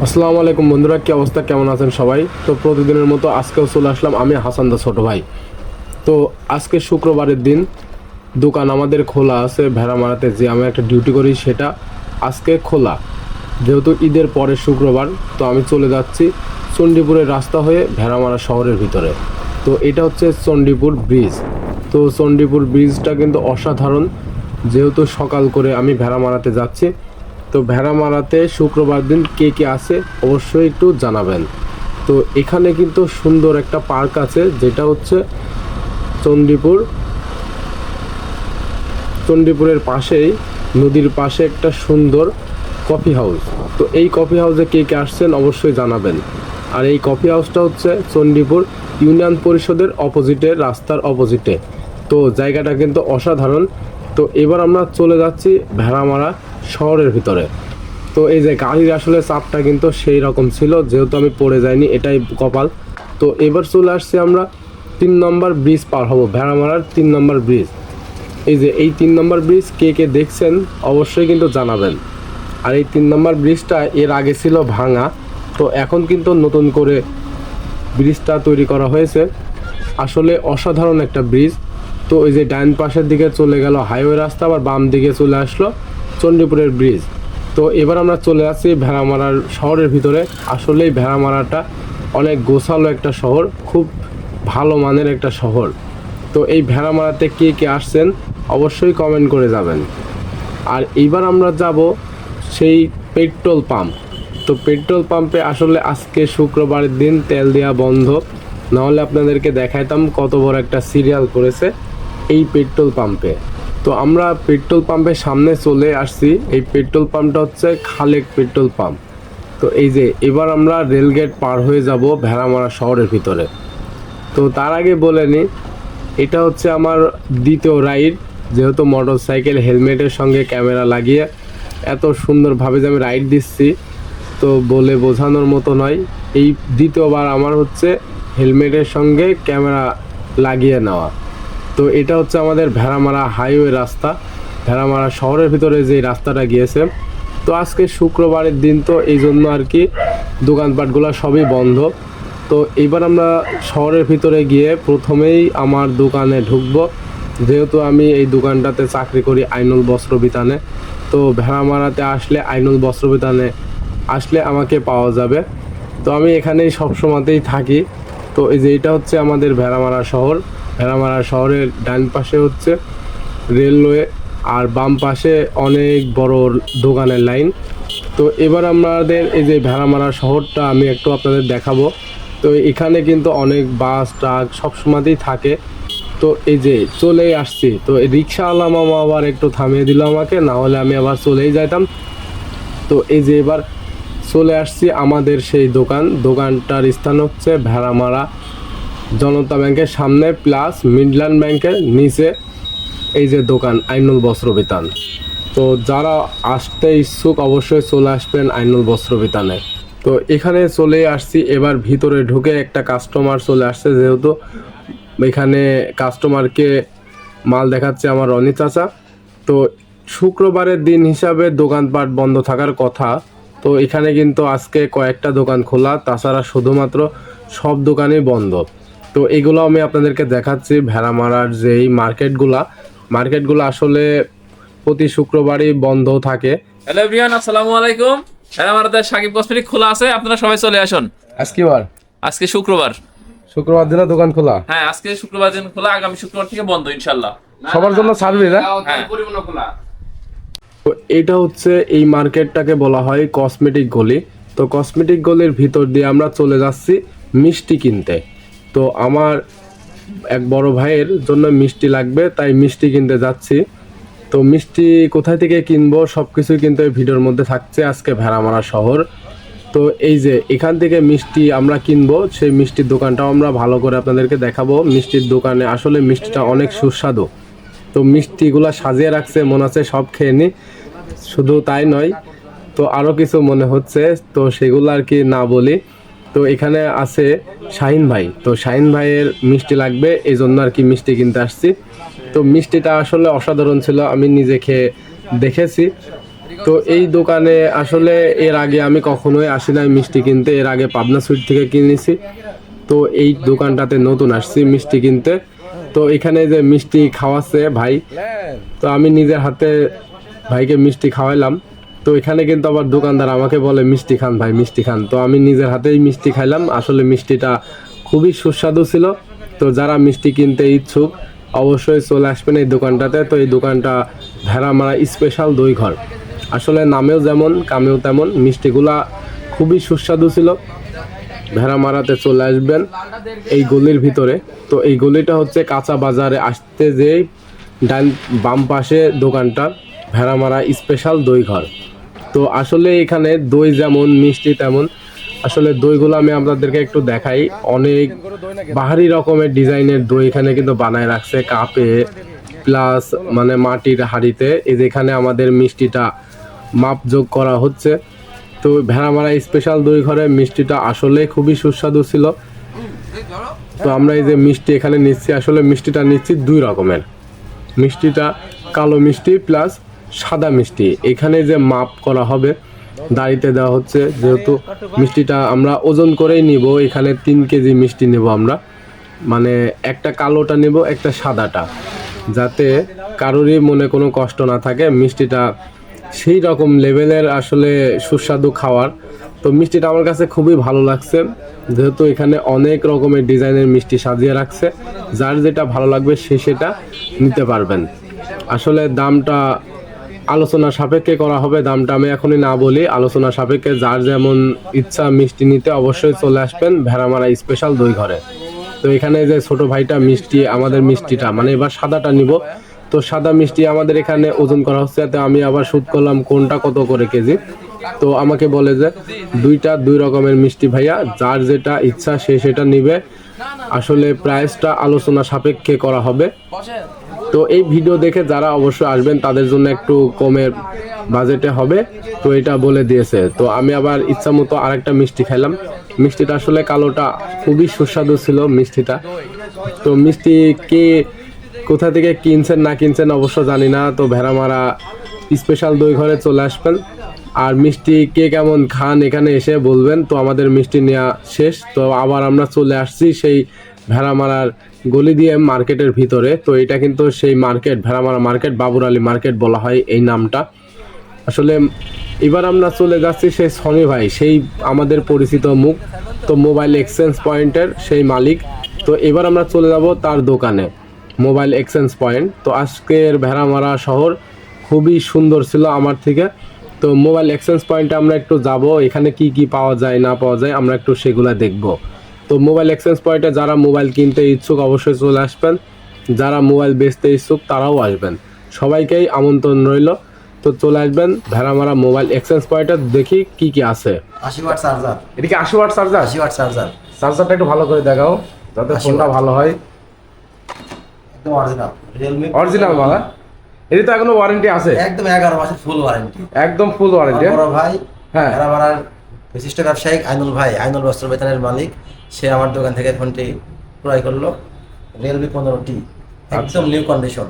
আসসালামু আলাইকুম বন্ধুরা, কি অবস্থা, কেমন আছেন সবাই? তো প্রতিদিনের মতো আজকেও চলে আসলাম আমি হাসান দা ছোট ভাই। তো আজকে শুক্রবারের দিন, দোকান আমাদের খোলা আছে ভেড়ামারাতে। যে আমি একটা ডিউটি করি সেটা আজকে খোলা, যেহেতু ঈদের পরের শুক্রবার। তো আমি চলে যাচ্ছি চণ্ডীপুরের রাস্তা হয়ে ভেড়ামারা শহরের ভিতরে। তো এটা হচ্ছে চণ্ডীপুর ব্রিজ। তো চণ্ডীপুর ব্রিজটা কিন্তু অসাধারণ। যেহেতু সকাল করে আমি ভেড়ামারাতে যাচ্ছি, তো ভেড়ামারাতে শুক্রবার দিন কে কে আছে অবশ্যই একটু জানাবেন। তো এখানে কিন্তু সুন্দর একটা পার্ক আছে, যেটা হচ্ছে চণ্ডীপুর চণ্ডীপুরের পাশেই, নদীর পাশে একটা সুন্দর কফি হাউস। তো এই কফি হাউসে কে কে আসছেন অবশ্যই জানাবেন। আর এই কফি হাউসটা হচ্ছে চণ্ডীপুর ইউনিয়ন পরিষদের অপোজিটে, রাস্তার অপোজিটে। তো জায়গাটা কিন্তু অসাধারণ। তো এবার আমরা চলে যাচ্ছি ভেড়ামারা শহরের ভিতরে। তো এই যে গাড়ির আসলে চাপটা কিন্তু সেই রকম ছিল, যেহেতু আমি পড়ে যাইনি, এটাই কপাল। তো এবার চলে আসছি আমরা 3 নম্বর ব্রিজ পার হব, ভেড়ামারার 3 নম্বর ব্রিজ। এই যে এই 3 নম্বর ব্রিজ কে কে দেখছেন অবশ্যই কিন্তু জানাবেন। আর এই 3 নম্বর ব্রিজটা এর আগে ছিল ভাঙা, তো এখন কিন্তু নতুন করে ব্রিজটা তৈরি করা হয়েছে। আসলে অসাধারণ একটা ব্রিজ। তো এই যে ডান পাশের দিকে চলে গেল হাইওয়ে রাস্তা, আবার বাম দিকে চলে আসলো চণ্ডীপুরের ব্রিজ। তো এবার আমরা চলে আসছি ভেড়ামারার শহরের ভিতরে। আসলেই ভেড়ামারাটা অনেক গোছালো একটা শহর, খুব ভালো মানের একটা শহর। তো এই ভেড়ামারাতে কে কে আসছেন অবশ্যই কমেন্ট করে যাবেন। আর এইবার আমরা যাব সেই পেট্রোল পাম্প। তো পেট্রোল পাম্পে আসলে আজকে শুক্রবারের দিন তেল দেওয়া বন্ধ, নাহলে আপনাদেরকে দেখাইতাম কত বড় একটা সিরিয়াল করেছে এই পেট্রোল পাম্পে। তো আমরা পেট্রোল পাম্পের সামনে চলে আসছি। এই পেট্রোল পাম্পটা হচ্ছে খালেক পেট্রোল পাম্প। তো এই যে এবার আমরা রেলগেট পার হয়ে যাব ভেড়ামারা শহরের ভিতরে। তো তার আগে বলে নিই, এটা হচ্ছে আমার দ্বিতীয় রাইড। যেহেতু মোটর সাইকেল হেলমেটের সঙ্গে ক্যামেরা লাগিয়ে এত সুন্দরভাবে যে আমি রাইড দিচ্ছি, তো বলে বোঝানোর মতো নয়। এই দ্বিতীয়বার আমার হচ্ছে হেলমেটের সঙ্গে ক্যামেরা লাগিয়ে নেওয়া। তো এটা হচ্ছে আমাদের ভেড়ামারা হাইওয়ে রাস্তা, ভেড়ামারা শহরের ভিতরে যে রাস্তাটা গিয়েছে। তো আজকে শুক্রবারের দিন, তো এই জন্য আর কি দোকানপাটগুলো সবই বন্ধ। তো এইবার আমরা শহরের ভিতরে গিয়ে প্রথমেই আমার দোকানে ঢুকবো, যেহেতু আমি এই দোকানটাতে চাকরি করি আইনুল বস্ত্র বিতানে। তো ভেড়ামারাতে আসলে আইনুল বস্ত্র বিতানে আসলে আমাকে পাওয়া যাবে। তো আমি এখানেই সবসময়তেই থাকি। তো এই যে এটা হচ্ছে আমাদের ভেড়ামারা শহর। ভেড়ামারা শহরের ডান পাশে হচ্ছে রেলওয়ে, আর বাম পাশে অনেক বড় দোকানের লাইন। তো এবার আমাদের এই যে ভেড়ামারা শহরটা আমি একটু আপনাদের দেখাবো। তো এখানে কিন্তু অনেক বাস ট্রাক সবসময়তেই থাকে। তো এই যে চলেই আসছি, তো রিক্সাওয়ালা মামা আবার একটু থামিয়ে দিল আমাকে, না হলে আমি আবার চলেই যাইতাম। তো এই যে এবার চলে আসছি আমাদের সেই দোকানটার স্থান হচ্ছে ভেড়ামারা জনতা ব্যাংকের সামনে প্লাস মিডল্যান্ড ব্যাংকের নিচে। এই যে দোকান আইনুল বস্ত্র বিতান। তো যারা আসতে ইচ্ছুক অবশ্যই চলে আসবেন আইনুল বস্ত্র বিতানে। তো এখানে চলে আসছি, এবার ভিতরে ঢুকে একটা কাস্টমার চলে আসছে, যেহেতু এখানে কাস্টমারকে মাল দেখাচ্ছে আমার রনি চাচা। তো শুক্রবারের দিন হিসাবে দোকানপাট বন্ধ থাকার কথা। তো এখানে কিন্তু আজকে কয়েকটা দোকান খোলা, তাছাড়া শুধুমাত্র সব দোকানই বন্ধ। তো এগুলো আমি আপনাদেরকে দেখাচ্ছি। ভেড়ামারার যেই মার্কেটগুলো আসলে প্রতি শুক্রবারই বন্ধ থাকে। হ্যালো এভরিওয়ান, আসসালামু আলাইকুম। আমাদের সাকিব কসমেটিক খোলা আছে, আপনারা সবাই চলে আসুন। আজকে বার আজকে শুক্রবার। শুক্রবার দিনে দোকান খোলা? হ্যাঁ, আজকে শুক্রবার দিন খোলা, আগামী শুক্রবার থেকে বন্ধ ইনশাআল্লাহ। সবার জন্য সার্ভিস। হ্যাঁ, তো এটা হচ্ছে এই মার্কেটটাকে বলা হয় কসমেটিক গলি। তো কসমেটিক গলির ভিতর দিয়ে আমরা চলে যাচ্ছি মিষ্টি কিনতে। তো আমার এক বড় ভাইয়ের জন্য মিষ্টি লাগবে, তাই মিষ্টি কিনতে যাচ্ছি। তো মিষ্টি কোথায় থেকে কিনবো সব কিছুই কিন্তু এই ভিডিওর মধ্যে থাকছে। আজকে ভেড়ামারা শহর। তো এই যে এখান থেকে মিষ্টি আমরা কিনবো, সেই মিষ্টির দোকানটাও আমরা ভালো করে আপনাদেরকে দেখাবো। মিষ্টির দোকানে আসলে মিষ্টিটা অনেক সুস্বাদু। তো মিষ্টিগুলা সাজিয়ে রাখছে, মনে হচ্ছে সব খেয়ে নি। শুধু তাই নয়, তো আরও কিছু মনে হচ্ছে, তো সেগুলো আর কি না বলি। তো এখানে আছে শাহিন ভাই। তো শাহিন ভাইয়ের মিষ্টি লাগবে, এই জন্য আর কি মিষ্টি কিনতে আসছি। তো মিষ্টিটা আসলে অসাধারণ ছিল, আমি নিজে খেয়ে দেখেছি। তো এই দোকানে আসলে এর আগে আমি কখনোই আসি নাই মিষ্টি কিনতে, এর আগে পাবনা সুইট থেকে কিনেছি। তো এই দোকানটাতে নতুন আসছি মিষ্টি কিনতে। তো এখানে যে মিষ্টি খাওয়াচ্ছে ভাই, তো আমি নিজের হাতে ভাইকে মিষ্টি খাওয়াইলাম। তো এখানে কিন্তু আবার দোকানদার আমাকে বলে মিষ্টি খান ভাই, মিষ্টি খান। তো আমি নিজের হাতেই মিষ্টি খাইলাম। আসলে মিষ্টিটা খুবই সুস্বাদু ছিল। তো যারা মিষ্টি কিনতে ইচ্ছুক অবশ্যই চলে আসবেন এই দোকানটাতে। তো এই দোকানটা ভেড়ামারা স্পেশাল দই ঘর। আসলে নামেও যেমন কামেও তেমন, মিষ্টিগুলা খুবই সুস্বাদু ছিল। ভেড়ামারাতে চলে আসবেন এই গলির ভিতরে। তো এই গলিটা হচ্ছে কাঁচা বাজারে আসতে যেই ডান বাম পাশে দোকানটা, ভেড়ামারা স্পেশাল দই ঘর। তো আসলে এখানে দই যেমন মিষ্টি তেমন। আসলে দইগুলো আমি আপনাদেরকে একটু দেখাই। অনেক বাহারি রকমের ডিজাইনের দই এখানে কিন্তু বানায় রাখছে কাপে, প্লাস মানে মাটির হাঁড়িতে। এই যেখানে আমাদের মিষ্টিটা মাপযোগ করা হচ্ছে। তো ভেড়ামারা স্পেশাল দই ঘরে মিষ্টিটা আসলে খুবই সুস্বাদু ছিল। তো আমরা এই যে মিষ্টি এখানে নিচ্ছি, আসলে মিষ্টিটা নিচ্ছি দুই রকমের। মিষ্টিটা কালো মিষ্টি প্লাস সাদা মিষ্টি। এখানে যে মাপ করা হবে দাঁড়িতে দেওয়া হচ্ছে, যেহেতু মিষ্টিটা আমরা ওজন করেই নিব। এখানে 3 কেজি মিষ্টি নেব আমরা, মানে একটা কালোটা নেব একটা সাদাটা, যাতে কারোরই মনে কোনো কষ্ট না থাকে। মিষ্টিটা সেই রকম লেভেলের আসলে সুস্বাদু খাওয়ার। তো মিষ্টিটা আমার কাছে খুবই ভালো লাগছে, যেহেতু এখানে অনেক রকমের ডিজাইনের মিষ্টি সাজিয়ে রাখছে। যার যেটা ভালো লাগবে সে সেটা নিতে পারবেন। আসলে দামটা আলোচনা সাপেক্ষে করা হবে, দামটা আমি এখনই না বলি। আলোচনা সাপেক্ষে যার যেমন ইচ্ছা মিষ্টি নিতে অবশ্যই চলে আসবেন ভেড়ামারা স্পেশাল দই ঘরে। তো এখানে যে ছোট ভাইটা মিষ্টি, আমাদের মিষ্টিটা মানে এবার সাদাটা নিব। তো সাদা মিষ্টি আমাদের এখানে ওজন করা হচ্ছে, তো আমি আবার শুট করলাম কোনটা কত করে কেজি। তো আমাকে বলে যে দুই রকমের মিষ্টি ভাইয়া, যার যেটা ইচ্ছা সে সেটা নিবে। আসলে প্রাইসটা আলোচনা সাপেক্ষে করা হবে। তো এই ভিডিও দেখে যারা অবশ্যই আসবেন তাদের জন্য একটু কমের বাজেটে হবে, তো এটা বলে দিয়েছে। তো আমি আবার ইচ্ছা মতো আরেকটা মিষ্টি খাইলাম। মিষ্টিটা আসলে কালোটা খুবই সুস্বাদু ছিল মিষ্টিটা। তো মিষ্টি কে কোথা থেকে কিনছেন না কিনছেন অবশ্য জানি না। তো ভেড়ামারা স্পেশাল দই ঘরে চলে আসবেন। আর মিষ্টি কে কেমন খান এখানে এসে বলবেন। তো আমাদের মিষ্টি নেওয়া শেষ, তো আবার আমরা চলে আসছি সেই ভেড়ামারার গলি দিয়ে মার্কেটের ভিতরে। তো এটা কিন্তু সেই মার্কেট, ভেড়ামারা মার্কেট, বাবুর আলী মার্কেট বলা হয় এই নামটা। আসলে এবার আমরা চলে যাচ্ছি সেই সনি ভাই, সেই আমাদের পরিচিত মুখ, তো মোবাইল এক্সচেঞ্জ পয়েন্টের সেই মালিক। তো এবার আমরা চলে যাব তার দোকানে, মোবাইল এক্সচেঞ্জ পয়েন্ট। তো আজকের ভেড়ামারা শহর খুবই সুন্দর ছিল আমার থেকে। তো মোবাইল এক্সচেঞ্জ পয়েন্টে আমরা একটু যাব, এখানে কি কি পাওয়া যায় না পাওয়া যায় আমরা একটু সেগুলা দেখব। তো মোবাইল এক্সচেঞ্জ পয়েন্টে যারা মোবাইল কিনতে ইচ্ছুক অবশ্যই চলে আসবেন, যারা মোবাইল বেচতে ইচ্ছুক তারাও আসবেন, সবাইকেই আমন্ত্রণ রইল। তো চলে আসবেন ভেড়ামারা মোবাইল এক্সচেঞ্জ পয়েন্টে। দেখি কি কি আছে। 80 ওয়াট চার্জার, এদিকে 80 ওয়াট চার্জার, 80 ওয়াট চার্জার চার্জারটা একটু ভালো করে দেখাও যাতে 80 ফোনটা ভালো হয়। একদম অরিজিনাল রিয়েলমি অরিজিনাল মালা, এটি তো এখনো ওয়ারেন্টি আছে? একদম 11 মাসের ফুল ওয়ারেন্টি, একদম ফুল ওয়ারেন্টি। বড় ভাই হ্যাঁ, আমার বিশিষ্ট ব্যবসায়িক আইনুল ভাই, আইনুল বস্ত্র বেতানের মালিক, সে আমার দোকান থেকে ফোনটি ক্রয় করলো। রিয়েলমি 15T একদম নিউ কন্ডিশন।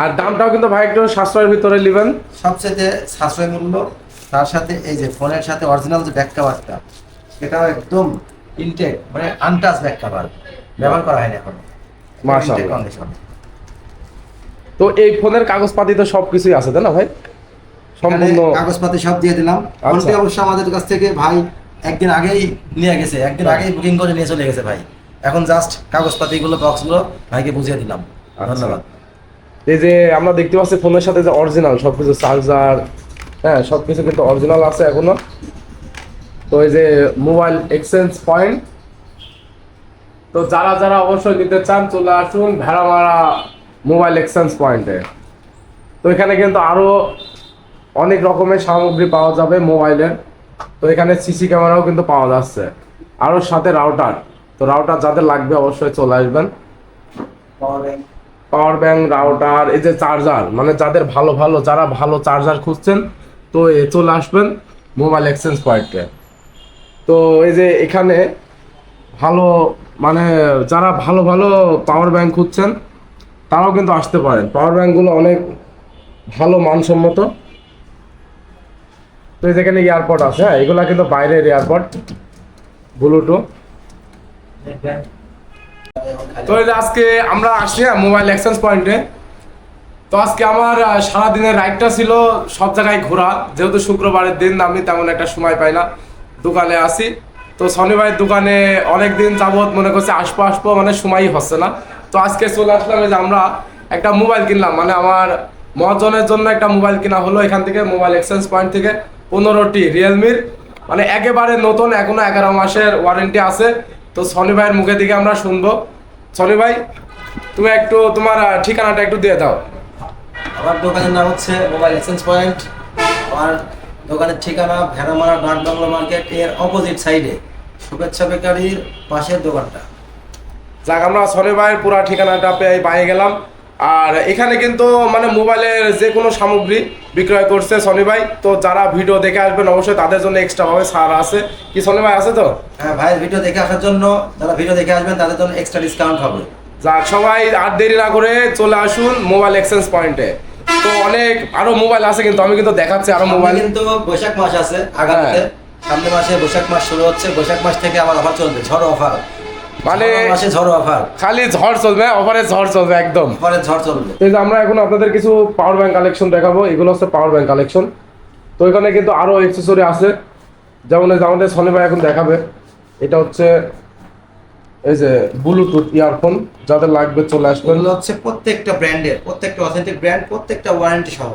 আর দামটাও কিন্তু ভাই একটু সাশ্রয়ের ভিতরে নেবেন, সবচেয়ে সাশ্রয় মূল্য। তার সাথে এই যে ফোনের সাথে অরিজিনাল যে ব্যাক কভারটা, সেটাও একদম ইনটেক, মানে আনটাচ ব্যাক কভার, ব্যবহার করা হয়নি এখন, মাশাআল্লাহ কন্ডিশন। তো এই ফোনের কাগজপাতি তো সবকিছুই আছে তাই না ভাই? সম্পূর্ণ কাগজপাতি সব দিয়ে দিলাম। ফোনটি অবশ্য আমাদের কাছ থেকে ভাই একদিন আগেই নিয়ে গেছে, একদিন আগেই বুকিং করে নিয়ে চলে গেছে ভাই। এখন জাস্ট কাগজপাতিগুলো বক্সগুলো ভাইকে বুঝিয়ে দিলাম। ধন্যবাদ। এই যে আমরা দেখতে পাচ্ছি ফোনের সাথে যে অরিজিনাল সবকিছু, চার্জার, হ্যাঁ সবকিছু কিন্তু অরিজিনাল আছে এখনো। তো এই যে মোবাইল এক্সচেঞ্জ পয়েন্ট, তো যারা যারা অবশ্যই নিতে চান চলে আসুন ভেড়ামারা মোবাইল এক্সচেঞ্জ পয়েন্টে। তো এখানে কিন্তু আরো অনেক রকমের সামগ্রী পাওয়া যাবে মোবাইলের। তো এখানে সিসি ক্যামেরাও কিন্তু পাওয়া যাচ্ছে, আরো সাথে রাউটার। তো রাউটার যাদের লাগবে অবশ্যই চলে আসবেন। পাওয়ার ব্যাংক, রাউটার, এই যে চার্জার, মানে যাদের ভালো ভালো, যারা ভালো চার্জার খুঁজছেন তো চলে আসবেন মোবাইল এক্সচেঞ্জ পয়েন্টে। তো এই যে এখানে ভালো, মানে যারা ভালো ভালো পাওয়ার ব্যাংক খুঁজছেন তারাও কিন্তু আসতে পারেন। পাওয়ার ব্যাংকগুলো অনেক ভালো মানসম্মত। তো এই যেখানে এয়ারপড আছে, হ্যাঁ এগুলা কিন্তু বাইরের এয়ারপড ব্লুটুথ। তো এই যে আজকে আমরা আসছি মোবাইল এক্সচেঞ্জ পয়েন্টে। তো আজকে আমার সারাদিনের রাইডটা ছিল সব জায়গায় ঘোরা, যেহেতু শুক্রবারের দিন আমি তেমন একটা সময় পাই না, দোকানে আসি। তো সনি ভাইয়ের দোকানে অনেক দিন যাবৎ মনে করছে আসবো মানে সময়ই হচ্ছে না। তো আজকে চলে আসলাম যে আমরা একটা মোবাইল কিনলাম, মানে আমার মহাজনের জন্য একটা মোবাইল কিনা হলো এখান থেকে মোবাইল এক্সচেঞ্জ পয়েন্ট থেকে 15টি রিয়েলমির, মানে একেবারে নতুন, এখনো 11 মাসের ওয়ারেন্টি আছে। তো সনি ভাইয়ের মুখে থেকে আমরা শুনবো। সনি ভাই, তুমি একটু তোমার ঠিকানাটা একটু দিয়ে দাও। আমার দোকানের নাম হচ্ছে মোবাইল এক্সচেঞ্জ পয়েন্ট। আমার দোকানের ঠিকানা ভেড়ামারা ডাক বাংলা মার্কেট এর অপোজিট সাইডে, শুভেচ্ছা বেকারির পাশের দোকানটা। যাক, আমরা সনি ভাইয়ের পুরো ঠিকানাটা পেয়ে গেলাম। আর এখানে কিন্তু মানে মোবাইলের যে কোনো সামগ্রী বিক্রয় করছে সনি ভাই। তো যারা ভিডিও দেখে আসবেন অবশ্যই তাদের জন্য এক্সট্রা ভাবে ছাড় আছে, কি সনি ভাই আছে তো? হ্যাঁ ভাইয়ের ভিডিও দেখে আসার জন্য, যারা ভিডিও দেখে আসবেন তাদের জন্য এক্সট্রা ডিসকাউন্ট হবে। যাক, সবাই আর দেরি না করে চলে আসুন মোবাইল এক্সচেঞ্জ পয়েন্টে। তো অনেক আরো মোবাইল আছে, কিন্তু আমি কিন্তু দেখাচ্ছি আরো মোবাইল। কিন্তু বৈশাখ মাস আছে আগামীতে, সামনে মাসে বৈশাখ মাস শুরু হচ্ছে। বৈশাখ মাস থেকে আমার অফার চলবে, ঝড় অফার। মানে মাসে ঝড় অফার, খালি ঝড় চলবে, অফারে ঝড় চলবে একদম। অফারে ঝড় চলবে। এই যে আমরা এখন আপনাদের কিছু পাওয়ার ব্যাংক কালেকশন দেখাবো, এগুলো হচ্ছে পাওয়ার ব্যাংক কালেকশন। তো এখানে কিন্তু আরো অ্যাকসেসরি আছে, যেমন এই যে আমাদের সনি ভাই এখন দেখাবে। এটা হচ্ছে এই যে ব্লুটুথ ইয়ারফোন, যাদের লাগবে চলে আসবেন। এগুলো হচ্ছে প্রত্যেকটা ব্র্যান্ডের, প্রত্যেকটা অথেন্টিক ব্র্যান্ড, প্রত্যেকটা ওয়ারেন্টি সহ,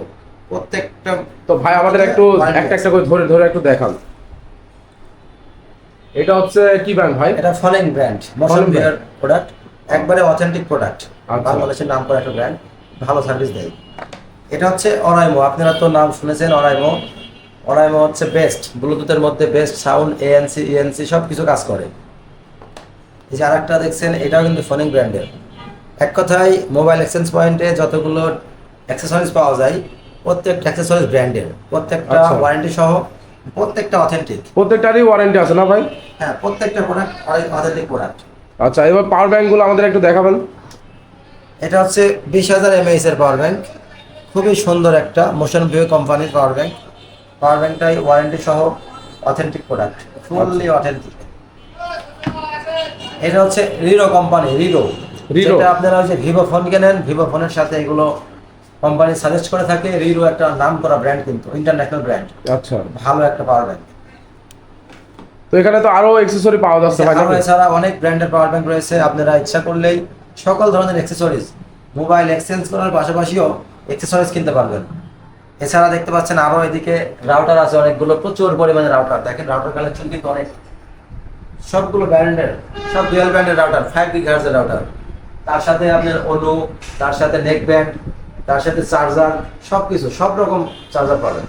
প্রত্যেকটা। তো ভাই আমাদের একটু একটা একটা করে ধরে ধরে একটু দেখান। এটা হচ্ছে কি ব্র্যান্ড ভাই? এটা ফলেন ব্র্যান্ড, মোশন Fallen বিয়ার প্রোডাক্ট, একবারে অথেন্টিক প্রোডাক্ট। আচ্ছা। বাংলাদেশের নাম করা একটা ব্র্যান্ড, ভালো সার্ভিস দেয়। এটা হচ্ছে অরাইমো, আপনারা তো নাম শুনেছেন অরাইমো। অরাইমো হচ্ছে বেস্ট, ব্লুটুথের মধ্যে বেস্ট সাউন্ড, এএনসি ইএনসি সব কিছু কাজ করে। এই যে আরেকটা দেখছেন, এটাও কিন্তু ফোনিং ব্র্যান্ডের। এক কথায় মোবাইল এক্সচেঞ্জ পয়েন্টে যতগুলো অ্যাক্সেসরিজ পাওয়া যায়, প্রত্যেকটা অ্যাক্সেসরিজ ব্র্যান্ডের, প্রত্যেকটা আচ্ছা। ওয়ারেন্টি সহ, প্রত্যেকটা অথেন্টিক। প্রত্যেকটারই ওয়ারেন্টি আছে না ভাই? হ্যাঁ, প্রত্যেকটা প্রোডাক্ট অথেন্টিক প্রোডাক্ট। আচ্ছা, এবার পাওয়ার ব্যাংকগুলো আমাদের একটু দেখাবেন। এটা হচ্ছে 20,000 mAh এর পাওয়ার ব্যাংক, খুবই সুন্দর একটা মোশন ভিউ কোম্পানির পাওয়ার ব্যাংক। পাওয়ার ব্যাংকটাই ওয়ারেন্টি সহ, অথেন্টিক প্রোডাক্ট, ফুললি অথেন্টিক। এটা হচ্ছে রিরো কোম্পানি, রিরো। যেটা আপনারা ওই যে ভিভো ফোন কেনেন, ভিভো ফোনের সাথে এগুলো কোম্পানি সাজেস্ট করে থাকে। রিরো একটা নাম করা ব্র্যান্ড, কিন্তু ইন্টারন্যাশনাল ব্র্যান্ড। আচ্ছা, ভালো একটা পাওয়ার ব্যাংক। তো এখানে তো আরো অ্যাকসেসরি পাওয়া যাচ্ছে ভাই নাকি? এছাড়া অনেক ব্র্যান্ডের পাওয়ার ব্যাংক রয়েছে, আপনারা ইচ্ছা করলেই সকল ধরনের অ্যাক্সেসরিজ, মোবাইল এক্সচেঞ্জ করার পাশাপাশিও অ্যাক্সেসরিজ কিনতে পারবেন। এছাড়া দেখতে পাচ্ছেন আরো এদিকে রাউটার আছে অনেকগুলো, প্রচুর পরিমাণে রাউটার। দেখেন রাউটার কালেকশন কিন্তু অনেক, সবগুলো ব্র্যান্ডের, সব ডুয়াল ব্র্যান্ডের রাউটার, 5 GHz এর রাউটার। তার সাথে আপনার অনু, তার সাথে নেক ব্যান্ড, তার সাথে চার্জার, সবকিছু সব রকম চার্জার পাবেন।